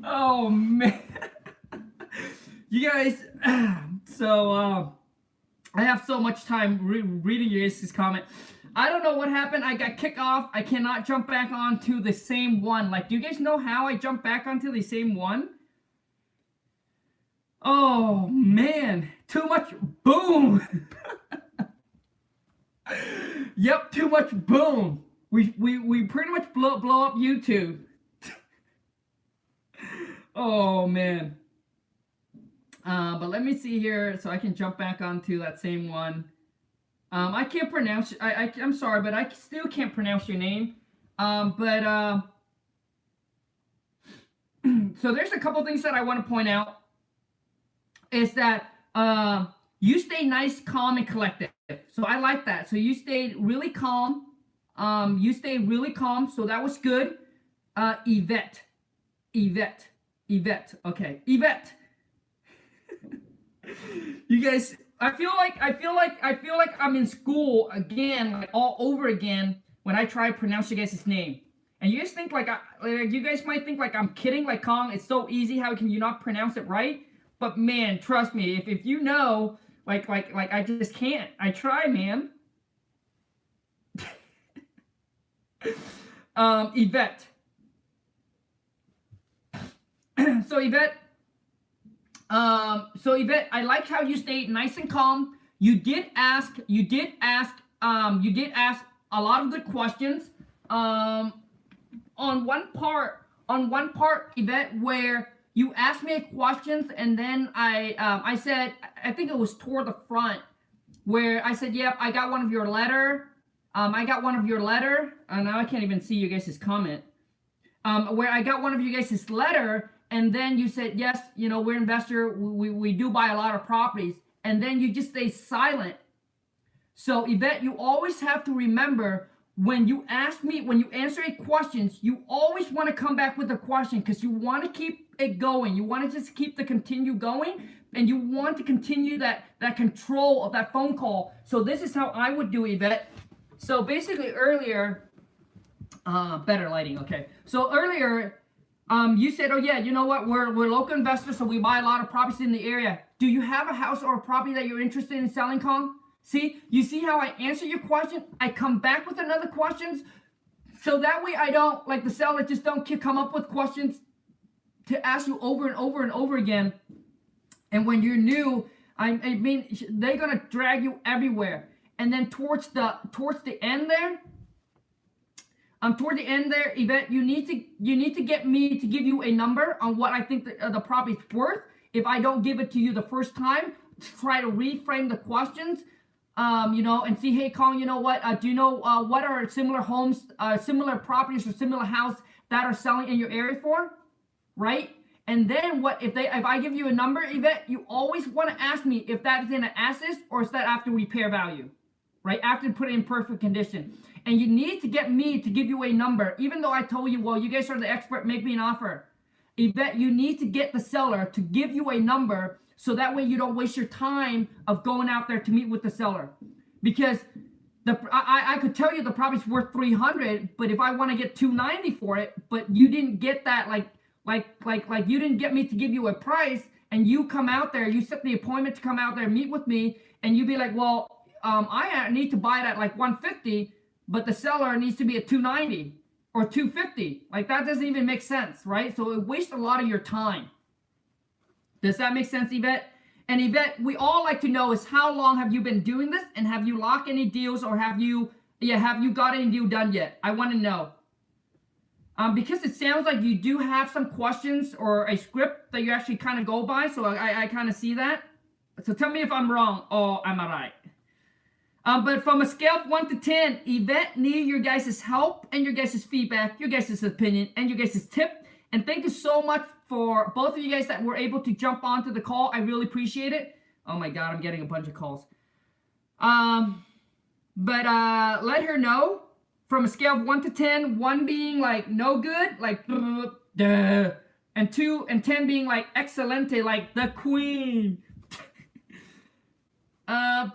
Oh man, you guys. So I have so much time reading your guys' comment. I don't know what happened. I got kicked off. I cannot jump back onto the same one. Like, do you guys know how I jump back onto the same one? Oh man, too much boom. Yep, too much boom. We pretty much blow up YouTube. Oh man. But let me see here so I can jump back onto that same one. I can't pronounce. I'm sorry, but I still can't pronounce your name. But so there's a couple things that I want to point out. Is that you stay nice, calm, and collected. So I like that. So you stayed really calm. You stayed really calm. So that was good. Yvette. Okay, Yvette. You guys, I feel like I'm in school again, like all over again when I try to pronounce you guys' name. And you guys think like you guys might think like I'm kidding, like Kong, it's so easy. How can you not pronounce it right? But man, trust me, if you know, like I just can't. I try, man. Yvette. So Yvette, I like how you stayed nice and calm. You did ask a lot of good questions. On one part, Yvette, where you asked me questions, and then I said, I think it was toward the front, where I said, yep, I got one of your letter. I got one of your letter. Now I can't even see you guys' comment. Where I got one of you guys' letter, and then you said, yes, you know, we're investor, we do buy a lot of properties, and then you just stay silent. So Yvette, you always have to remember, when you answer a questions, you always want to come back with a question, because you want to keep it going. You want to just keep the continue going, and you want to continue that control of that phone call. So this is how I would do, Yvette. So basically earlier, better lighting, okay. So earlier, you said, oh yeah, you know what, we're local investors, so we buy a lot of properties in the area. Do you have a house or a property that you're interested in selling, Kong? See, you see how I answer your question? I come back with another questions, so that way I don't, like the seller, just don't come up with questions to ask you over and over and over again. And when you're new, I mean, they're gonna drag you everywhere. And then towards the end there, toward the end there, Yvette, you need to get me to give you a number on what I think the property's worth. If I don't give it to you the first time, try to reframe the questions. You know, and see, hey, Kong, you know what? Do you know what are similar homes, similar properties, or similar house that are selling in your area for, right? And then if I give you a number, Yvette, you always want to ask me if that is in an assets or is that after repair value, right? After put it in perfect condition. And you need to get me to give you a number, even though I told you, well, you guys are the expert, make me an offer. Yvette, you need to get the seller to give you a number, so that way you don't waste your time of going out there to meet with the seller. Because I could tell you the property's worth 300, but if I want to get 290 for it, but you didn't get that, like you didn't get me to give you a price, and you come out there, you set the appointment to come out there and meet with me, and you be like, well, I need to buy it at like 150, but the seller needs to be at 290 or 250. Like, that doesn't even make sense, right? So it wastes a lot of your time. Does that make sense, Yvette? And Yvette, we all like to know is, how long have you been doing this, and have you locked any deals, or have you got any deal done yet? I want to know. Because it sounds like you do have some questions or a script that you actually kind of go by, so I kind of see that. So tell me if I'm wrong, or am I right? But from a scale of 1 to 10, Yvette need your guys' help and your guys' feedback, your guys' opinion, and your guys' tip. And thank you so much for both of you guys that were able to jump onto the call. I really appreciate it. Oh my God, I'm getting a bunch of calls. But let her know, from a scale of 1 to 10, 1 being like no good, like duh, and 2 and 10 being like excelente, like the queen. And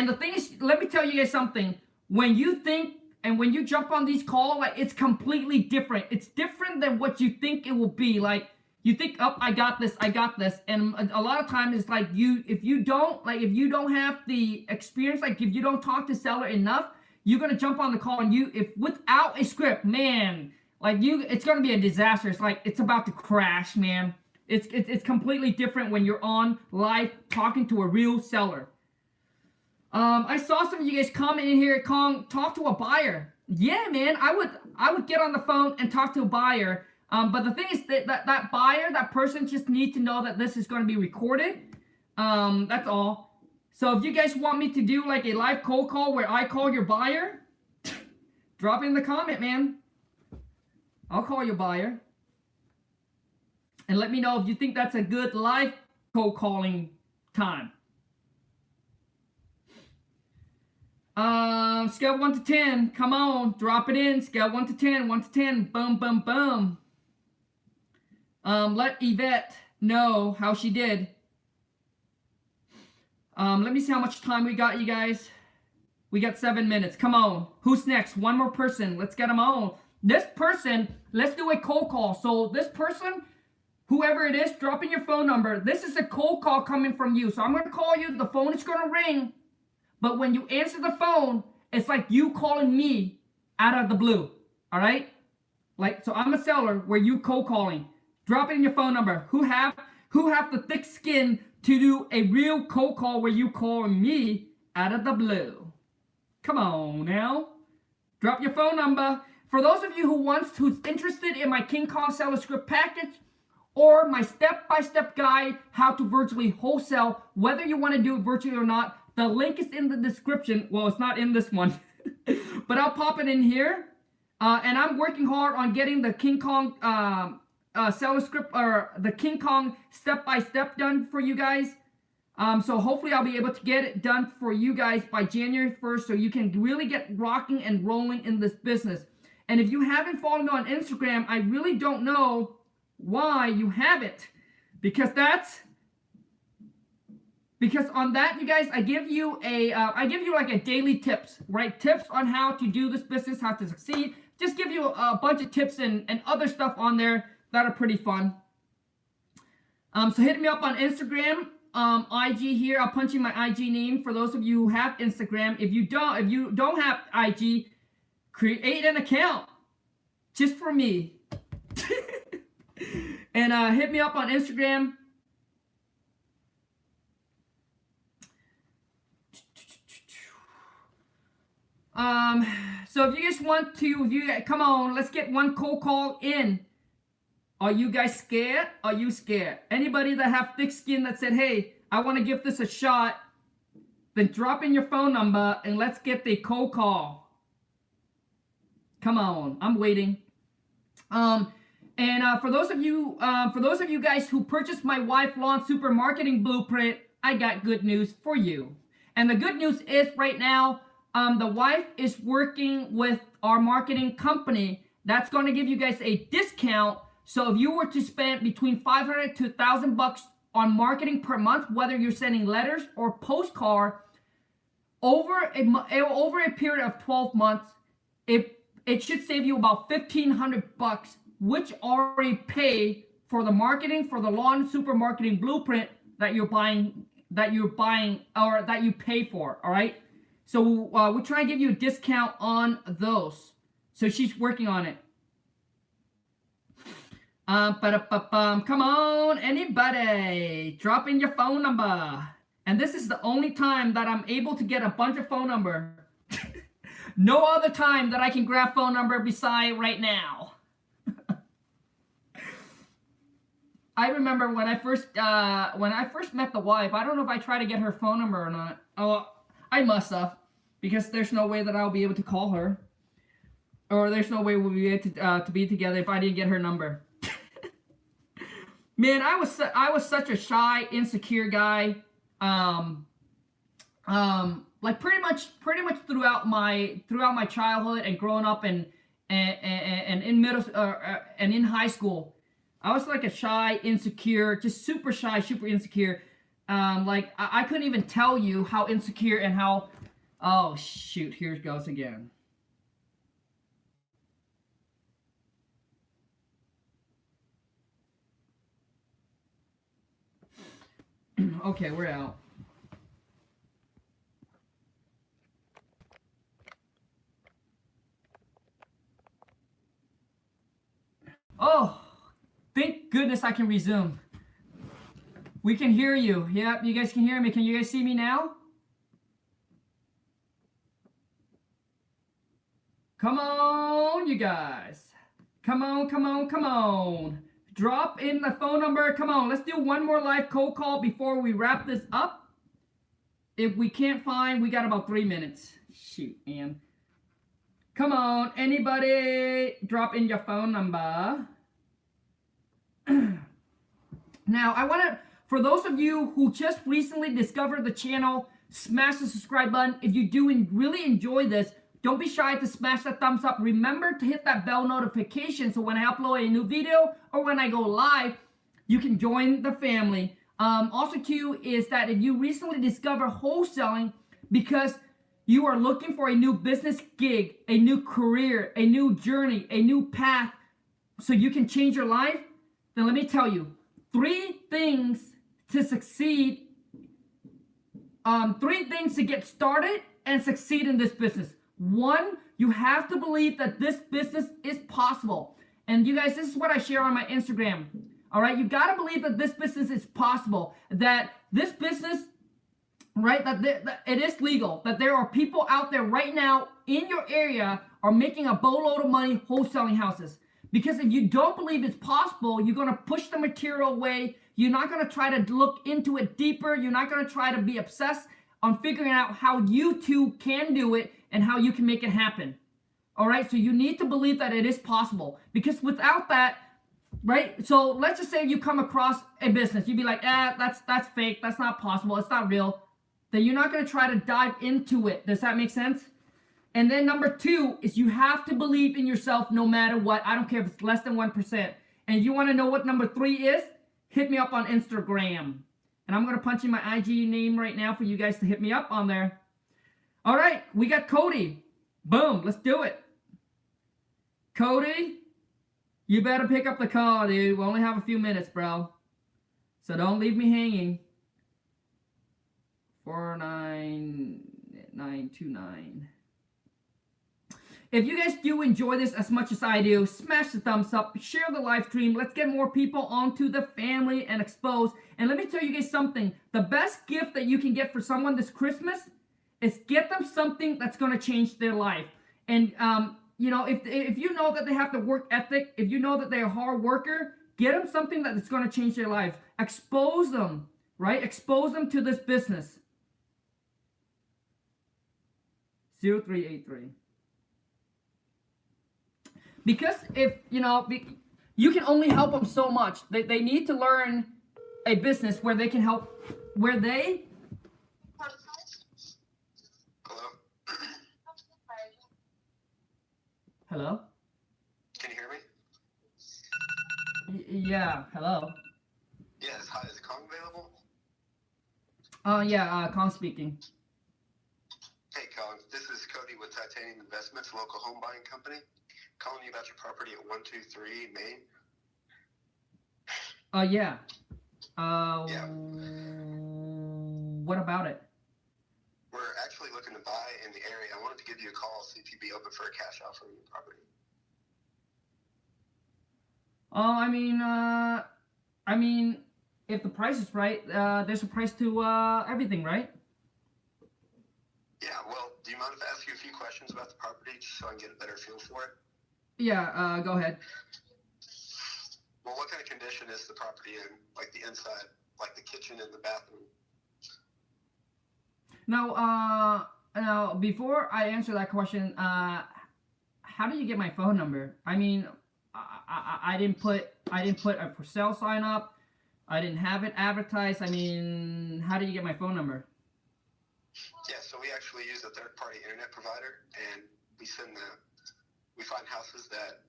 the thing is, let me tell you guys something. When you think And when you jump on these calls, like it's completely different. It's different than what you think it will be. Like you think, oh, I got this, and a lot of times it's like if you don't have the experience, like if you don't talk to seller enough, you're gonna jump on the call, and if without a script, man, it's gonna be a disaster. It's like it's about to crash, man. It's completely different when you're on live talking to a real seller. I saw some of you guys comment in here, Kong, talk to a buyer. Yeah, man, I would get on the phone and talk to a buyer. But the thing is that buyer, that person just needs to know that this is going to be recorded. That's all. So if you guys want me to do like a live cold call where I call your buyer, drop in the comment, man. I'll call your buyer. And let me know if you think that's a good live cold calling time. Scale 1 to 10. Come on, drop it in. Scale 1 to 10. 1 to 10. Boom, boom, boom. Let Yvette know how she did. Let me see how much time we got, you guys. We got 7 minutes. Come on. Who's next? One more person. Let's get them on. This person, let's do a cold call. So this person, whoever it is, drop in your phone number. This is a cold call coming from you. So I'm going to call you. The phone is going to ring. But when you answer the phone, it's like you calling me out of the blue. All right? Like, so I'm a seller where you cold calling. Drop it in your phone number. Who have the thick skin to do a real cold call where you calling me out of the blue? Come on now. Drop your phone number. For those of you who's interested in my King Khang Seller Script package or my step-by-step guide how to virtually wholesale, whether you want to do it virtually or not, the link is in the description. Well, it's not in this one, but I'll pop it in here. And I'm working hard on getting the King Khang Seller Script or the King Khang step-by-step done for you guys. So hopefully I'll be able to get it done for you guys by January 1st so you can really get rocking and rolling in this business. And if you haven't followed me on Instagram, I really don't know why you haven't. Because on that, you guys, I give you like a daily tips, right? Tips on how to do this business, how to succeed. Just give you a bunch of tips and other stuff on there that are pretty fun. So hit me up on Instagram, IG here. I'll punch in my IG name for those of you who have Instagram. If you don't have IG, create an account just for me. And hit me up on Instagram. So if you guys want to, come on, let's get one cold call in. Are you guys scared? Are you scared? Anybody that have thick skin that said, hey, I want to give this a shot, then drop in your phone number and let's get the cold call. Come on, I'm waiting. For those of you guys who purchased my Wife Lawn Super Marketing Blueprint, I got good news for you. And the good news is right now, the wife is working with our marketing company that's going to give you guys a discount. So if you were to spend between $500 to $1,000 on marketing per month, whether you're sending letters or postcard, over a period of 12 months, it should save you about $1,500, which already pay for the marketing for the Lawn Super Marketing Blueprint that you're buying or that you pay for. All right. So we're trying to give you a discount on those. So she's working on it. Come on, anybody, drop in your phone number. And this is the only time that I'm able to get a bunch of phone number. No other time that I can grab phone number beside right now. I remember when I first met the wife. I don't know if I tried to get her phone number or not. Oh, I must have, because there's no way that I'll be able to call her, or there's no way we'll be able to be together if I didn't get her number. Man, I was such a shy, insecure guy. Like pretty much throughout my childhood and growing up and in middle and in high school, I was like a shy, insecure, just super shy, super insecure. Like I couldn't even tell you how insecure and how. Oh shoot! Here it goes again. Okay, we're out. Oh, thank goodness I can resume. We can hear you. Yep, you guys can hear me. Can you guys see me now? Come on, you guys. Come on, come on, come on. Drop in the phone number. Come on, let's do one more live cold call before we wrap this up. If we can't find, we got about 3 minutes. Shoot, man. Come on, anybody drop in your phone number. Now, I want to, for those of you who just recently discovered the channel, smash the subscribe button. If you do really enjoy this, don't be shy to smash that thumbs up. Remember to hit that bell notification so when I upload a new video or when I go live, you can join the family. Also, too, is that if you recently discover wholesaling because you are looking for a new business gig, a new career, a new journey, a new path, so you can change your life, then let me tell you, 3 things to succeed, 3 things to get started and succeed in this business. 1, you have to believe that this business is possible. And you guys, this is what I share on my Instagram. All right, you got to believe that this business is possible, that this business, right, that it is legal, that there are people out there right now in your area are making a boatload of money wholesaling houses. Because if you don't believe it's possible, you're going to push the material away. You're not going to try to look into it deeper. You're not going to try to be obsessed on figuring out how you too can do it and how you can make it happen. All right, so you need to believe that it is possible. Because without that, right, so let's just say you come across a business. You'd be like, that's fake. That's not possible. It's not real. Then you're not going to try to dive into it. Does that make sense? And then number 2 is you have to believe in yourself no matter what. I don't care if it's less than 1%. And you want to know what number 3 is? Hit me up on Instagram. And I'm going to punch in my IG name right now for you guys to hit me up on there. All right, we got Cody. Boom, let's do it. Cody, you better pick up the call, dude. We only have a few minutes, bro. So don't leave me hanging. 49929. If you guys do enjoy this as much as I do, smash the thumbs up, share the live stream. Let's get more people onto the family and expose. And let me tell you guys something. The best gift that you can get for someone this Christmas is get them something that's going to change their life. And, you know, if you know that they have the work ethic, if you know that they're a hard worker, get them something that's going to change their life. Expose them, right? Expose them to this business. 0383. Because if, you know, you can only help them so much. They need to learn a business where they can help, where they... Hello? Can you hear me? Yeah, hello. Yes, hi, is Kong available? Yeah, Khang speaking. Hey Kong, this is Cody with Titanium Investments, a local home buying company. Calling you about your property at 123 Main. Yeah. Yeah. What about it? We're actually looking to buy in the area. I wanted to give you a call, see if you'd be open for a cash offer on your property. I mean, if the price is right, there's a price to everything, right? Yeah, well, do you mind if I ask you a few questions about the property just so I can get a better feel for it? Yeah, go ahead. Well, what kind of condition is the property in? Like the inside, like the kitchen and the bathroom? Now, before I answer that question, how did you get my phone number? I mean, I didn't put a for sale sign up. I didn't have it advertised. I mean, how did you get my phone number? Yeah, so we actually use a third-party internet provider, and we find houses that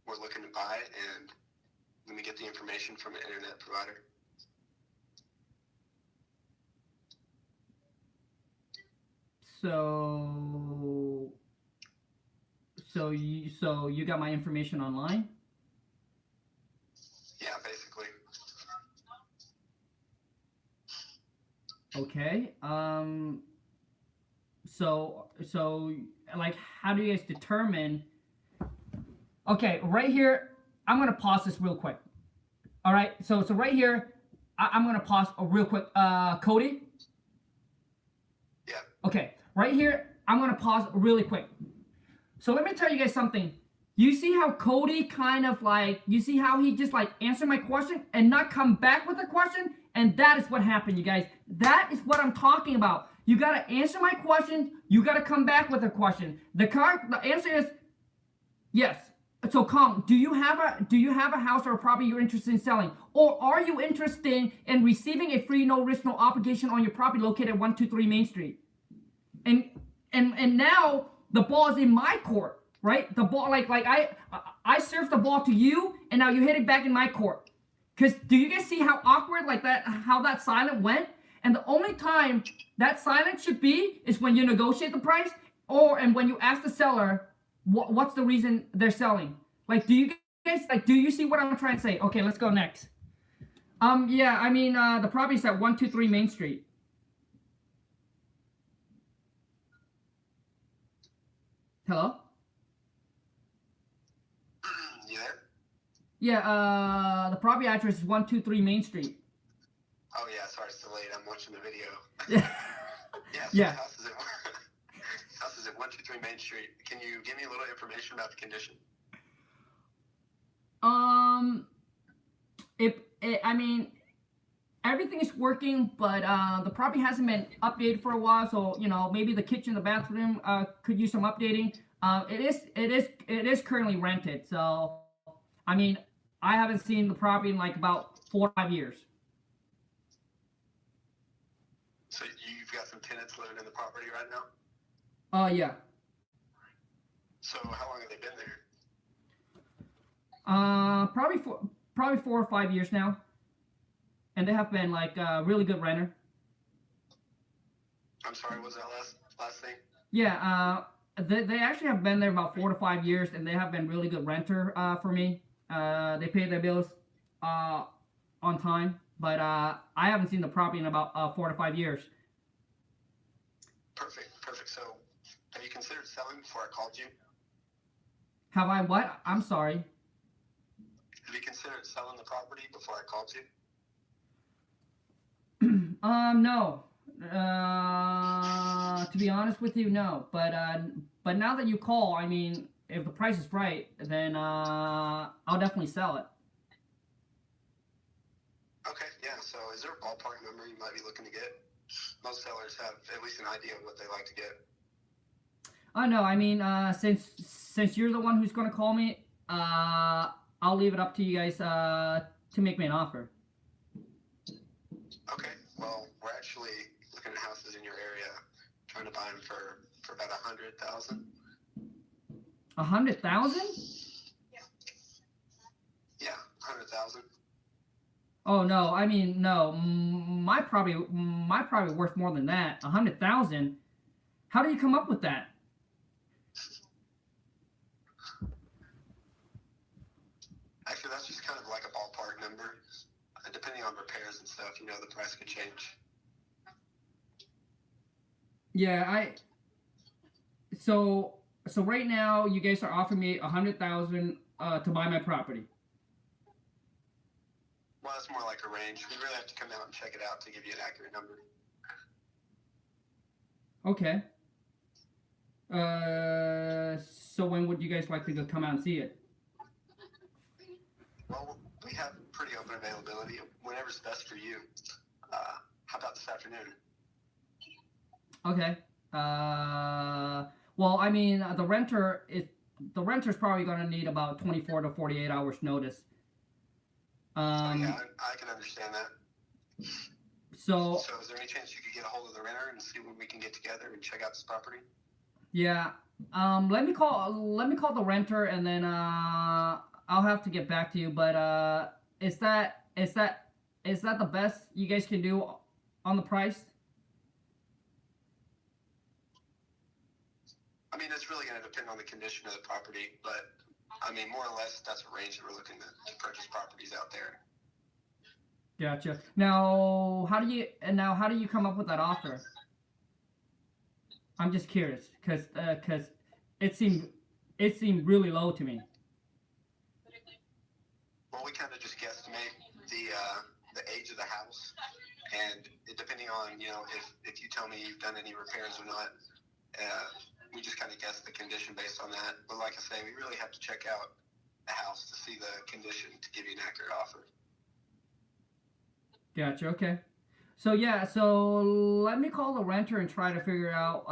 we're looking to buy, and then we get the information from an internet provider. So you got my information online? Yeah, basically. Okay. So like, how do you guys determine? Okay, right here, I'm gonna pause this real quick. All right. So right here, I'm gonna pause real quick. Cody. Yeah. Okay. Right here, I'm gonna pause really quick. So let me tell you guys something. You see how Cody kind of like, you see how he just like answered my question and not come back with a question? And that is what happened, you guys. That is what I'm talking about. You gotta answer my question. You gotta come back with a question. The answer is yes. So Kong, do you have a house or a property you're interested in selling? Or are you interested in receiving a free no risk, no obligation on your property located at 123 Main Street? And now the ball is in my court, right? The ball, like I served the ball to you, and now you hit it back in my court. Cause do you guys see how awkward like that, how that silent went? And the only time that silence should be is when you negotiate the price, and when you ask the seller what's the reason they're selling. Like, do you guys like? Do you see what I'm trying to say? Okay, let's go next. Yeah, I mean, the property's at 123 Main Street. Hello. You there? Yeah, the property address is 123 Main Street. Oh yeah, sorry it's delayed. I'm watching the video. Yeah. Yeah, so Yeah. the house is at 123 Main Street. Can you give me a little information about the condition? I mean, everything is working, but the property hasn't been updated for a while, so maybe the kitchen, the bathroom could use some updating. It is currently rented, so I mean, I haven't seen the property in like about 4 or 5 years. So you've got some tenants living in the property right now? Yeah. So how long have they been there? Probably 4 or 5 years now, and they have been like a really good renter. I'm sorry, what was that last thing? Yeah, they actually have been there about 4 to 5 years, and they have been really good renter for me. They pay their bills on time, but I haven't seen the property in about 4 to 5 years. Perfect. So have you considered selling before I called you? Have I what? I'm sorry. Have you considered selling the property before I called you? No. To be honest with you, no. But now that you call, I mean, if the price is right, then I'll definitely sell it. Okay, yeah. So is there a ballpark number you might be looking to get? Most sellers have at least an idea of what they like to get. No, I mean, since you're the one who's gonna call me, I'll leave it up to you guys to make me an offer. Okay. Well, we're actually looking at houses in your area, trying to buy them for about 100,000. 100,000? Yeah, 100,000. Oh no, I mean no. My property worth more than that. 100,000. How do you come up with that? Actually, that's just kind of like a ballpark number. Depending on repairs and stuff, the price could change. Yeah, so right now you guys are offering me 100,000 to buy my property. Well, that's more like a range. We really have to come out and check it out to give you an accurate number. Okay. So when would you guys like to come out and see it? Well, we have pretty open availability. Whenever's best for you. How about this afternoon? Okay. Well, I mean, the renter's probably going to need about 24 to 48 hours notice. Yeah, I can understand that. So is there any chance you could get a hold of the renter and see when we can get together and check out this property? yeah, let me call the renter, and then I'll have to get back to you. But is that the best you guys can do on the price? I mean, it's really going to depend on the condition of the property, but I mean, more or less, that's a range that we're looking to purchase properties out there. Gotcha. Now, how do you come up with that offer? I'm just curious, cause it seemed it seemed really low to me. Well, we kind of just guesstimate the age of the house, and depending on if you tell me you've done any repairs or not, we just kind of guess the condition based on that. But like I say, we really have to check out the house to see the condition to give you an accurate offer. Gotcha. Okay. So yeah, so let me call the renter and try to figure out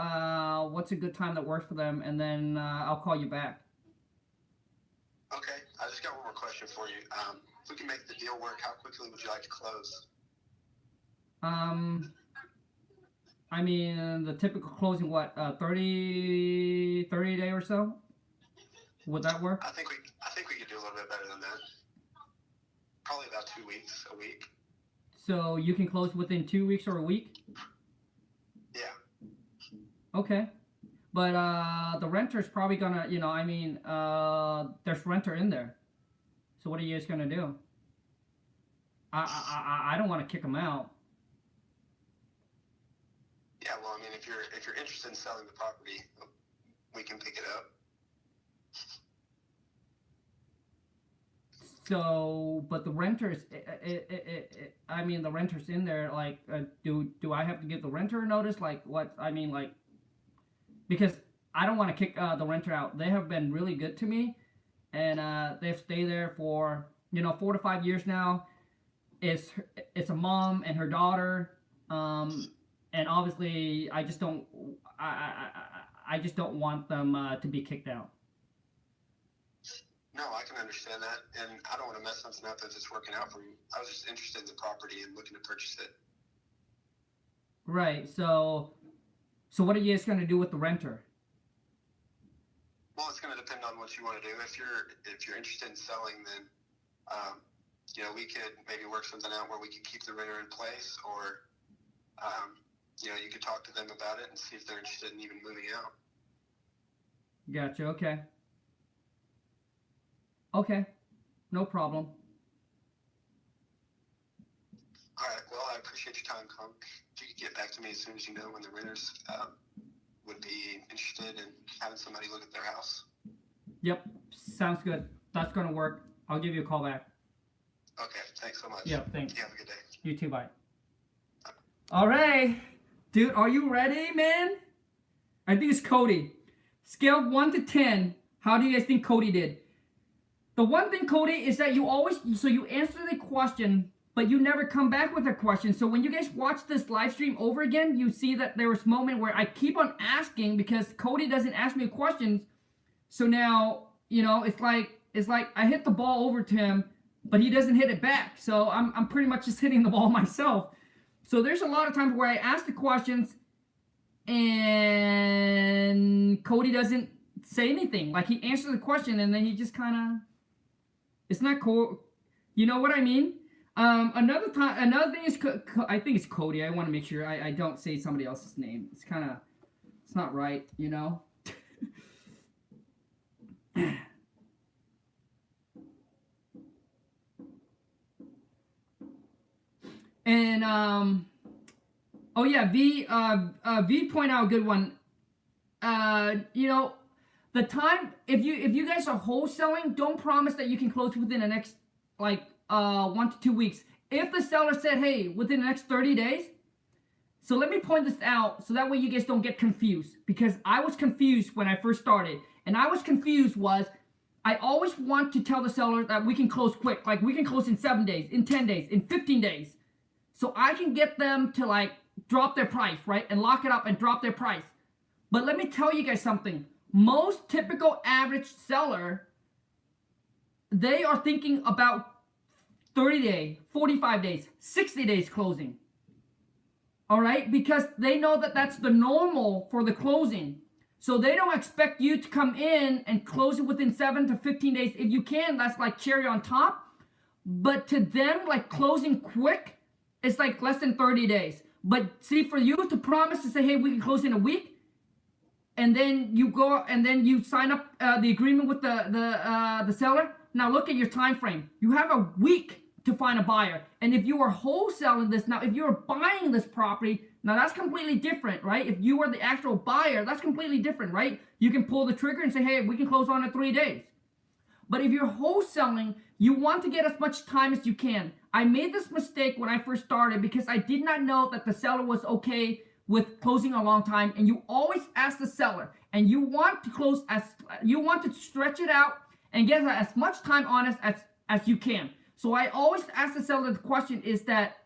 what's a good time that works for them, and then I'll call you back. Okay, I just got one more question for you. If we can make the deal work, how quickly would you like to close? Um, I mean the typical closing, what, 30 day or so? Would that work? I think we could do a little bit better than that. Probably about 2 weeks, a week. So you can close within 2 weeks or a week? Yeah. Okay. But the renter's probably gonna, there's renter in there. So what are you guys gonna do? I don't want to kick them out. Yeah. Well, I mean, if you're interested in selling the property, we can pick it up. So, but the renters, I mean, the renters in there. Like, do I have to give the renter a notice? Like, what? I mean, like, because I don't want to kick the renter out. They have been really good to me, and they've stayed there for 4 to 5 years now. It's a mom and her daughter, and obviously I just don't want them to be kicked out. No, I can understand that, and I don't want to mess something up if it's working out for you. I was just interested in the property and looking to purchase it. Right. So what are you guys gonna do with the renter? Well, it's going to depend on what you want to do. If you're interested in selling, then we could maybe work something out where we could keep the renter in place, or you could talk to them about it and see if they're interested in even moving out. Gotcha. Okay. Okay. No problem. All right. Well, I appreciate your time, Kong. If you could get back to me as soon as you know when the renters would be interested in having somebody look at their house. Yep. Sounds good. That's gonna work. I'll give you a call back. Okay. Thanks so much. Yep. Thanks. You have a good day. You too. Bye. All right, dude. Are you ready, man? I think it's Cody. Scale of 1 to 10. How do you guys think Cody did? The one thing, Cody, is that you answer the question, but you never come back with a question. So when you guys watch this live stream over again, you see that there was a moment where I keep on asking because Cody doesn't ask me questions. So now, it's like I hit the ball over to him, but he doesn't hit it back. So I'm pretty much just hitting the ball myself. So there's a lot of times where I ask the questions and Cody doesn't say anything. Like, he answers the question and then he just kind of, it's not cool. You know what I mean? Another thing is, I think it's Cody. I want to make sure I don't say somebody else's name. It's not right, And oh yeah, V point out a good one. The time, if you guys are wholesaling, don't promise that you can close within the next 1 to 2 weeks. If the seller said, hey, within the next 30 days, so let me point this out so that way you guys don't get confused, because I was confused when I first started, and I was confused was I always want to tell the seller that we can close quick, like we can close in 7 days, in 10 days, in 15 days, so I can get them to drop their price, right, and lock it up and drop their price. But let me tell you guys something. Most typical average seller, they are thinking about 30 days, 45 days, 60 days closing. All right? Because they know that that's the normal for the closing. So they don't expect you to come in and close it within 7 to 15 days. If you can, that's like cherry on top. But to them, closing quick, it's like less than 30 days. But see, for you to promise to say, hey, we can close in a week, and then you go and then you sign up the agreement with the seller. Now look at your time frame. You have a week to find a buyer. And if you are wholesaling this, now if you're buying this property, now that's completely different, right? If you are the actual buyer, that's completely different, right? You can pull the trigger and say, hey, we can close on in 3 days. But if you're wholesaling, you want to get as much time as you can. I made this mistake when I first started because I did not know that the seller was okay with closing a long time. And you always ask the seller, and you want to close you want to stretch it out and get as much time on it as you can. So I always ask the seller, the question is that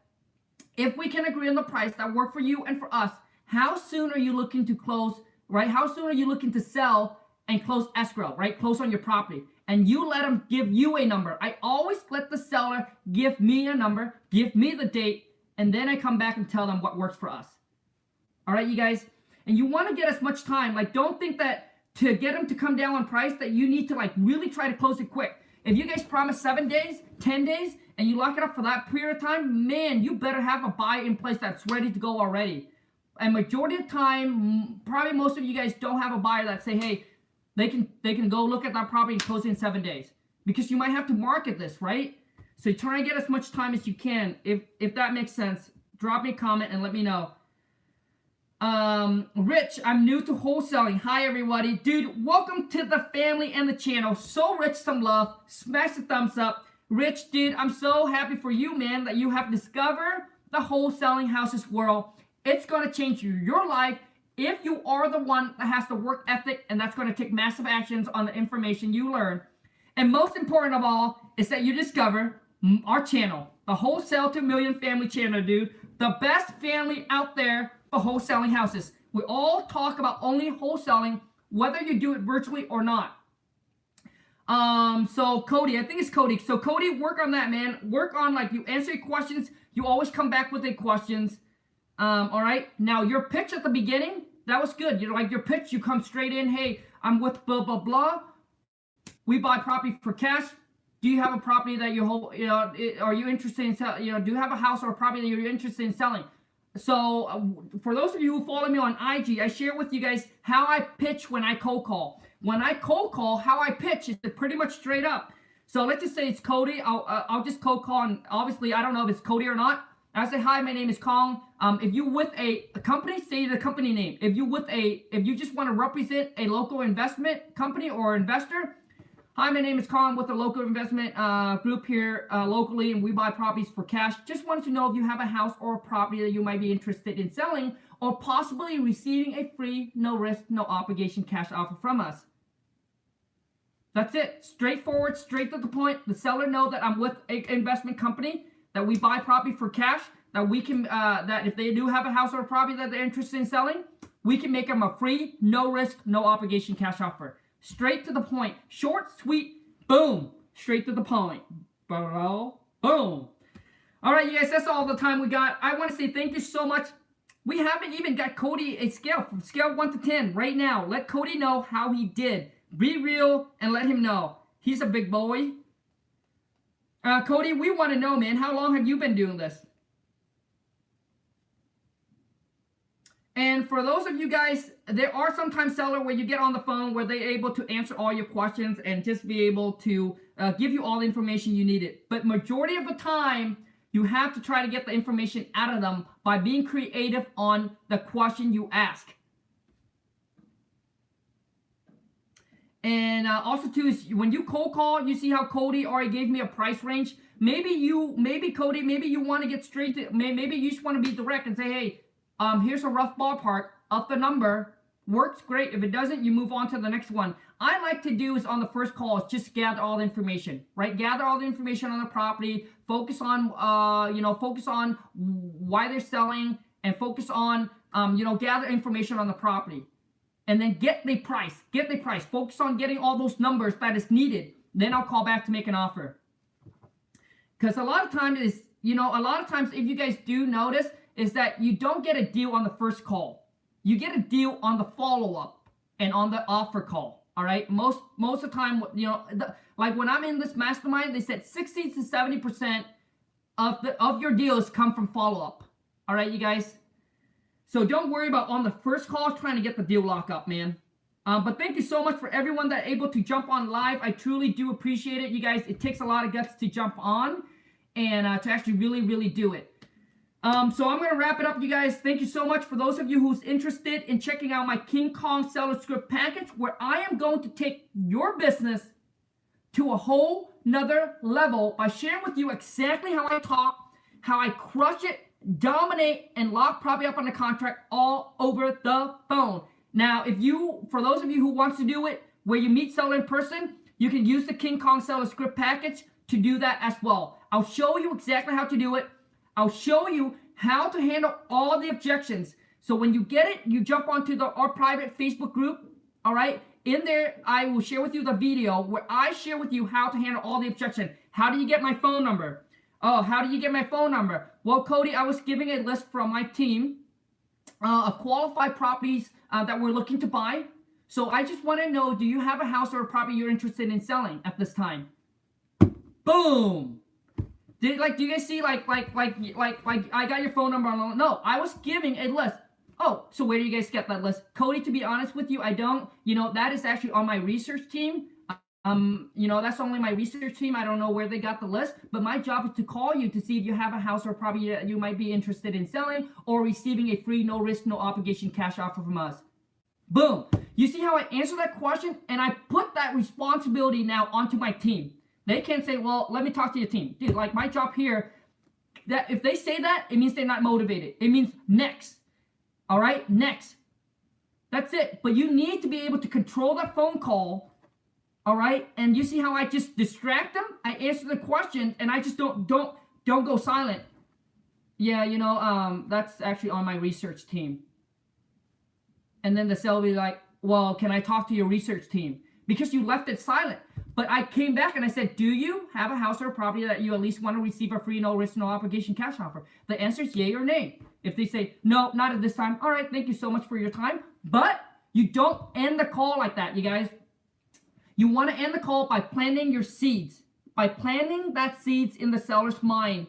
if we can agree on the price that work for you and for us, how soon are you looking to close, right? How soon are you looking to sell and close escrow, right? Close on your property. And you let them give you a number. I always let the seller give me a number, give me the date, and then I come back and tell them what works for us. All right, you guys? And you want to get as much time. Like, don't think that to get them to come down on price that you need to like really try to close it quick. If you guys promise 7 days, 10 days, and you lock it up for that period of time, man, you better have a buyer in place that's ready to go already. And majority of the time, probably most of you guys don't have a buyer that say, hey, they can go look at that property and close it in 7 days. Because you might have to market this, right? So try and get as much time as you can. If that makes sense, drop me a comment and let me know. Rich, I'm new to wholesaling. Hi everybody. Dude, welcome to the family and the channel. So Rich, some love. Smash the thumbs up. Rich, dude, I'm so happy for you, man, that you have discovered the wholesaling houses world. It's going to change your life if you are the one that has the work ethic, and that's going to take massive actions on the information you learn. And most important of all is that you discover our channel, the Wholesale to Million Family channel, dude. The best family out there for wholesaling houses. We all talk about only wholesaling, whether you do it virtually or not. So Cody, I think it's Cody. So Cody, work on that, man. Work on, like, you answer your questions. You always come back with the questions. All right. Now your pitch at the beginning, that was good. You're like your pitch. You come straight in. Hey, I'm with blah blah blah. We buy property for cash. Do you have a property that you hold? You know, are you interested in selling? You know, do you have a house or a property that you're interested in selling? So for those of you who follow me on IG, I share with you guys how I pitch when I cold call. When I cold call, how I pitch is pretty much straight up. So let's just say it's Cody. I'll just cold call, and obviously I don't know if it's Cody or not. I say, hi, my name is Khang. If you with a company, say the company name. If you just want to represent a local investment company or investor, hi, my name is Khang with a local investment group here locally, and we buy properties for cash. Just wanted to know if you have a house or a property that you might be interested in selling, or possibly receiving a free, no risk, no obligation cash offer from us. That's it. Straightforward, straight to the point. The seller know that I'm with an investment company, that we buy property for cash, that we can, that if they do have a house or a property that they're interested in selling, we can make them a free, no risk, no obligation cash offer. Straight to the point. Short, sweet, boom. Straight to the point. Boom. All right, you guys, that's all the time we got. I want to say thank you so much. We haven't even got Cody a scale from scale 1 to 10 right now. Let Cody know how he did. Be real and let him know. He's a big boy. Cody, we want to know, man, how long have you been doing this? And for those of you guys, there are sometimes sellers where you get on the phone where they're able to answer all your questions and just be able to give you all the information you needed. But majority of the time, you have to try to get the information out of them by being creative on the question you ask. And also too, is when you cold call, you see how Cody already gave me a price range. Maybe Cody, maybe you want to get straight to, maybe you just want to be direct and say, hey, here's a rough ballpark of the number. Works great. If it doesn't, you move on to the next one. I like to do is on the first call is just gather all the information, right? Gather all the information on the property. Focus on, focus on why they're selling, and focus on, gather information on the property. And then get the price. Focus on getting all those numbers that is needed. Then I'll call back to make an offer. Because a lot of times if you guys do notice, is that you don't get a deal on the first call. You get a deal on the follow-up and on the offer call. All right. Most of the time, like when I'm in this mastermind, they said 60 to 70% of your deals come from follow-up. All right, you guys. So don't worry about on the first call trying to get the deal locked up, man. But thank you so much for everyone that able to jump on live. I truly do appreciate it, you guys. It takes a lot of guts to jump on. and to actually really do it. So I'm going to wrap it up, you guys. Thank you so much. For those of you who's interested in checking out my King Khang Seller Script package, where I am going to take your business to a whole nother level by sharing with you exactly how I talk, how I crush it, dominate, and lock property up on the contract all over the phone. Now, for those of you who wants to do it where you meet seller in person, you can use the King Khang Seller Script package to do that as well. I'll show you exactly how to do it. I'll show you how to handle all the objections. So when you get it, you jump onto our private Facebook group, all right? In there, I will share with you the video where I share with you how to handle all the objections. How do you get my phone number? Oh, how do you get my phone number? Well, Cody, I was giving a list from my team of qualified properties that we're looking to buy. So I just want to know, do you have a house or a property you're interested in selling at this time? Boom. Do you guys see like I got your phone number on? No, I was giving a list. Oh, so where do you guys get that list? Cody, to be honest with you, I don't. That is actually on my research team. That's only my research team. I don't know where they got the list, but my job is to call you to see if you have a house or property that you might be interested in selling or receiving a free, no risk, no obligation cash offer from us. Boom. You see how I answer that question? And I put that responsibility now onto my team. They can't say, well, let me talk to your team. Dude, like my job here, that if they say that, it means they're not motivated. It means next. All right, next. That's it. But you need to be able to control that phone call. All right, and you see how I just distract them? I answer the question, and I just don't go silent. Yeah, that's actually on my research team. And then the seller will be like, well, can I talk to your research team? Because you left it silent. But I came back and I said, do you have a house or a property that you at least want to receive a free, no risk, no obligation cash offer? The answer is yay or nay. If they say, no, not at this time, all right, thank you so much for your time. But you don't end the call like that, you guys. You want to end the call by planting your seeds. By planting that seeds in the seller's mind.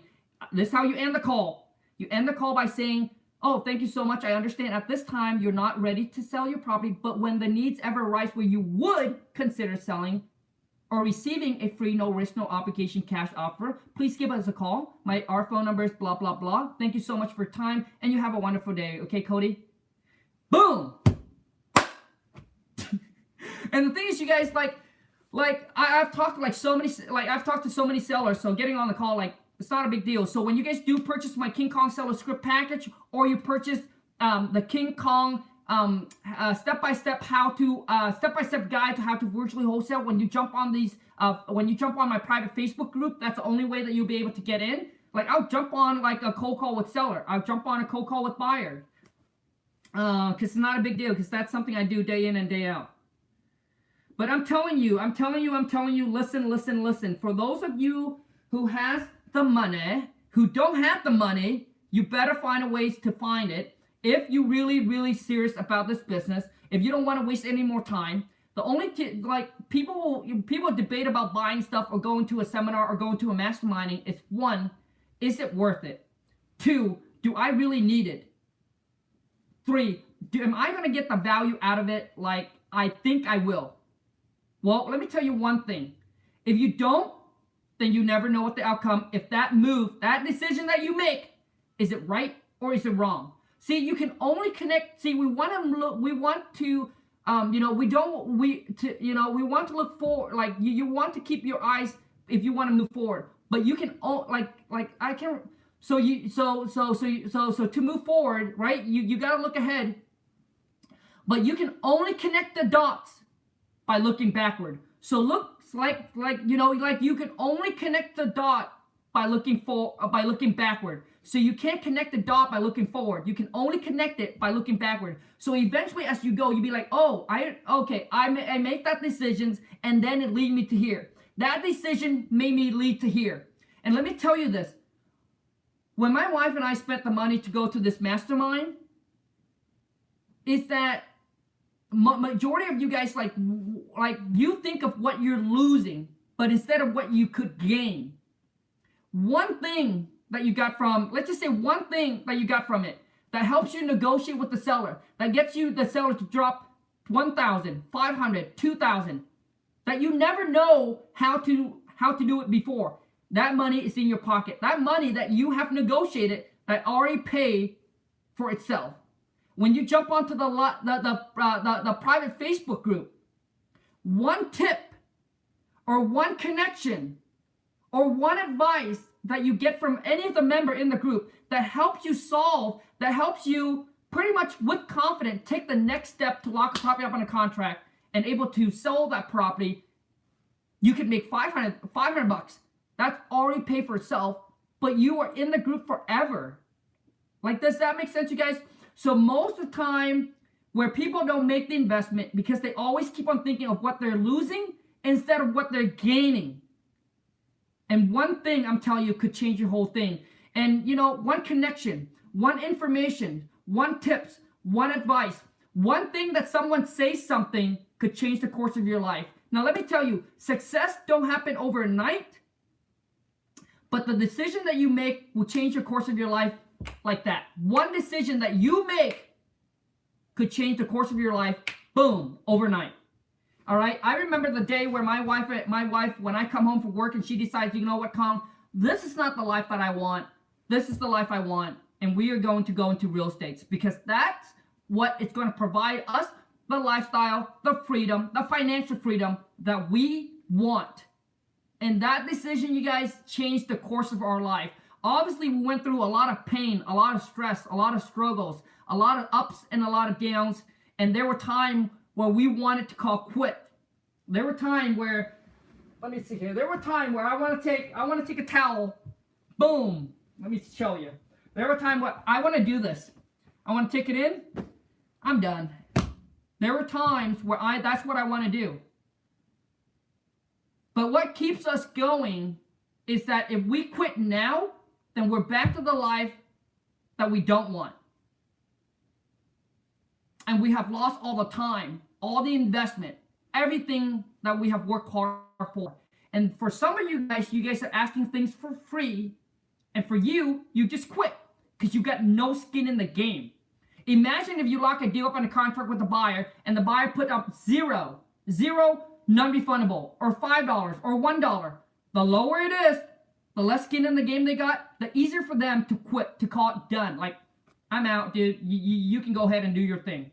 This is how you end the call. You end the call by saying, oh, thank you so much. I understand at this time you're not ready to sell your property, but when the needs ever arise where you would consider selling or receiving a free, no risk, no obligation cash offer, please give us a call. Our phone number is blah, blah, blah. Thank you so much for your time, and you have a wonderful day. Okay, Cody? Boom! And the thing is, you guys, I've talked to so many sellers, so getting on the call, it's not a big deal. So when you guys do purchase my King Khang Seller Script package, or you purchase the King Khang step-by-step guide to how to virtually wholesale, when you jump on my private Facebook group, that's the only way that you'll be able to get in. I'll jump on a cold call with seller. I'll jump on a cold call with buyer. Because it's not a big deal, because that's something I do day in and day out. But I'm telling you, listen. For those of you who has the money, who don't have the money, you better find a ways to find it. If you really serious about this business, if you don't want to waste any more time, the only people debate about buying stuff or going to a seminar or going to a masterminding. It's one, is it worth it? Two, do I really need it? Three, am I going to get the value out of it like I think I will? Well, let me tell you one thing. If you don't, then you never know what the outcome, if that decision that you make, is it right or is it wrong? See, you can only connect. See, we want to look forward. You want to keep your eyes if you want to move forward. But you can So to move forward, right? You got to look ahead. But you can only connect the dots by looking backward. So looks like you can only connect the dot by looking backward. So you can't connect the dot by looking forward. You can only connect it by looking backward. So eventually, as you go, you'll be like, oh, I make that decisions, and then it lead me to here. That decision made me lead to here. And let me tell you this: when my wife and I spent the money to go to this mastermind, is that majority of you guys you think of what you're losing, but instead of what you could gain. One thing that you got from, let's just say one thing that you got from it that helps you negotiate with the seller, that gets you the seller to drop $1,000, $500, $2,000, that you never know how to do it before. That money is in your pocket. That money that you have negotiated, that already paid for itself. When you jump onto the private Facebook group, one tip or one connection or one advice that you get from any of the member in the group that helps you solve, that helps you pretty much with confidence take the next step to lock a property up on a contract and able to sell that property, you can make 500 bucks. That's already paid for itself, but you are in the group forever. Like, does that make sense, you guys? So most of the time where people don't make the investment because they always keep on thinking of what they're losing instead of what they're gaining. And one thing I'm telling you could change your whole thing. And you know, one connection, one information, one tips, one advice, one thing that someone says something could change the course of your life. Now let me tell you, success don't happen overnight, but the decision that you make will change the course of your life like that. One decision that you make could change the course of your life, boom, overnight. All right, I remember the day where my wife, when I come home from work and she decides, you know what, Khang, this is not the life that I want. This is the life I want. And we are going to go into real estate because that's what it's going to provide us the lifestyle, the freedom, the financial freedom that we want. And that decision, you guys, changed the course of our life. Obviously, we went through a lot of pain, a lot of stress, a lot of struggles, a lot of ups and a lot of downs. And there were times where we wanted to call quit. There were times where, let me see here. There were times where I want to take a towel. Boom. Let me show you. There were times where I want to do this. I want to take it in. I'm done. There were times where that's what I want to do. But what keeps us going is that if we quit now, then we're back to the life that we don't want. And we have lost all the time, all the investment, everything that we have worked hard for. And for some of you guys are asking things for free. And for you, you just quit because you got no skin in the game. Imagine if you lock a deal up on a contract with the buyer and the buyer put up zero, non-refundable, or $5 or $1. The lower it is, the less skin in the game they got, the easier for them to quit, to call it done. Like, I'm out, dude. You can go ahead and do your thing.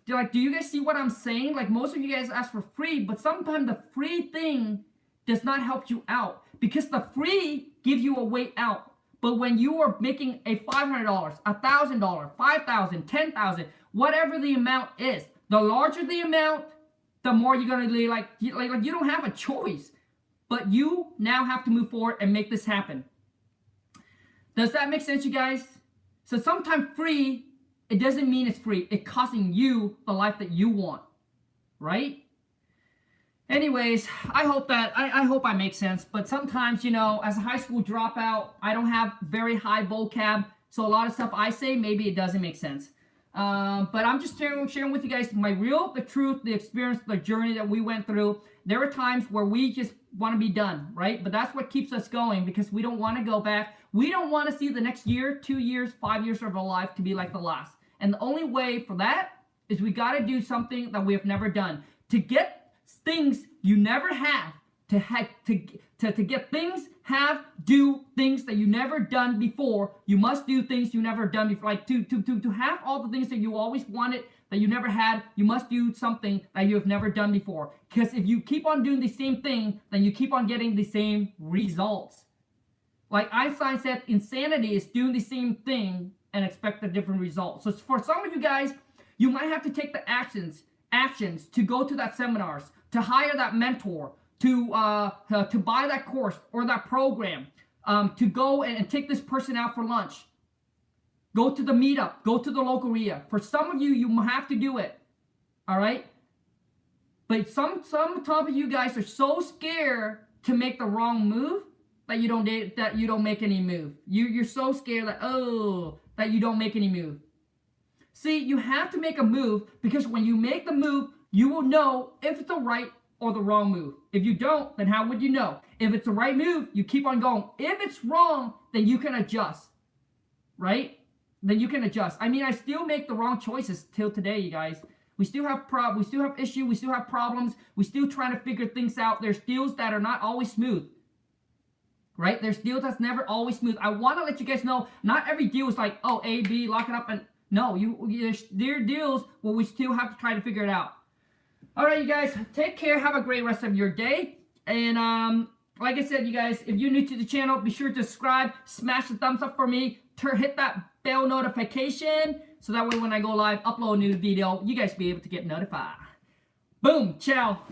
They're like, do you guys see what I'm saying? Like, most of you guys ask for free, but sometimes the free thing does not help you out because the free gives you a way out. But when you are making a $500, $1,000, $5,000, $10,000, whatever the amount is, the larger the amount, the more you're gonna like you don't have a choice. But you now have to move forward and make this happen. Does that make sense, you guys? So sometimes free, it doesn't mean it's free. It's costing you the life that you want, right? Anyways, I hope I make sense. But sometimes, you know, as a high school dropout, I don't have very high vocab. So a lot of stuff I say, maybe it doesn't make sense. But I'm just sharing with you guys the truth, the experience, the journey that we went through. There are times where we just want to be done, right? But that's what keeps us going because we don't want to go back. We don't want to see the next year, 2 years, 5 years of our life to be like the last. And the only way for that is we got to do something that we have never done. To get things you never have, to get things, do things that you never done before. You must do things you never done before. Like to have all the things that you always wanted that you never had, you must do something that you have never done before. Because if you keep on doing the same thing, then you keep on getting the same results. Like Einstein said, insanity is doing the same thing and expect a different result. So for some of you guys, you might have to take the actions to go to that seminars, to hire that mentor, to buy that course or that program, to go and take this person out for lunch. Go to the meetup, go to the local area. For some of you, you have to do it, all right? But some of you guys are so scared to make the wrong move that you don't make any move. You're so scared that you don't make any move. See, you have to make a move because when you make the move, you will know if it's the right or the wrong move. If you don't, then how would you know? If it's the right move, you keep on going. If it's wrong, then you can adjust, right? Then you can adjust. I mean, I still make the wrong choices till today, you guys. We still have issues, we still have problems, we still trying to figure things out. There's deals that are not always smooth. right? There's deals that's never always smooth. I want to let you guys know, not every deal is like, oh, A, B, lock it up, and no, there are deals where we still have to try to figure it out. All right, you guys, take care. Have a great rest of your day. And like I said, you guys, if you're new to the channel, be sure to subscribe, smash the thumbs up for me, hit that bell notification, so that way when I go live, upload a new video, you guys be able to get notified. Boom, ciao.